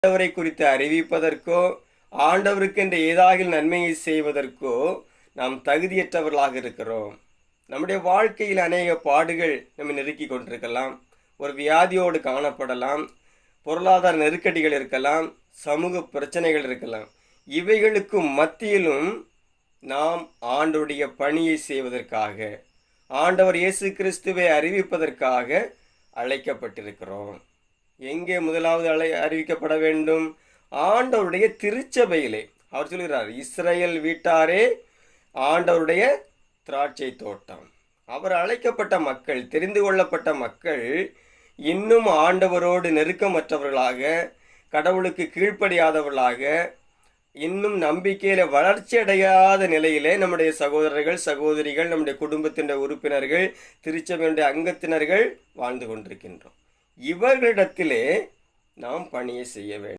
ஆண்டவரை குறித்து அறிவிப்பதற்கோ ஆண்டவருக்கென்று ஏதாவது நன்மையை செய்வதற்கோ நாம் தகுதியற்றவர்களாக இருக்கிறோம். நம்முடைய வாழ்க்கையில் அநேக பாடுகள் நம்ம நெருக்கி கொண்டிருக்கலாம், ஒரு வியாதியோடு காணப்படலாம், பொருளாதார நெருக்கடிகள் இருக்கலாம், சமூக பிரச்சனைகள் இருக்கலாம். இவைகளுக்கு மத்தியிலும் நாம் ஆண்டவருடைய பணியை செய்வதற்காக, ஆண்டவர் இயேசு கிறிஸ்துவை அறிவிப்பதற்காக அழைக்கப்பட்டிருக்கிறோம். எங்கே முதலாவது அறிவிக்கப்பட வேண்டும்? ஆண்டவருடைய திருச்சபையிலே. அவர் சொல்கிறார், இஸ்ரவேல் வீட்டாரே ஆண்டவருடைய திராட்சை தோட்டம். அவர் அழைக்கப்பட்ட மக்கள், தெரிந்து கொள்ளப்பட்ட மக்கள் இன்னும் ஆண்டவரோடு நெருக்கமற்றவர்களாக, கடவுளுக்கு கீழ்ப்படியாதவர்களாக, இன்னும் நம்பிக்கையில வளர்ச்சி அடையாத நிலையிலே நம்முடைய சகோதரர்கள், சகோதரிகள், நம்முடைய குடும்பத்தின் உறுப்பினர்கள், திருச்சபையுடைய அங்கத்தினர்கள் வாழ்ந்து கொண்டிருக்கின்றோம். இவர்களிடத்திலே நாம் பணியை செய்ய வேண்டும்.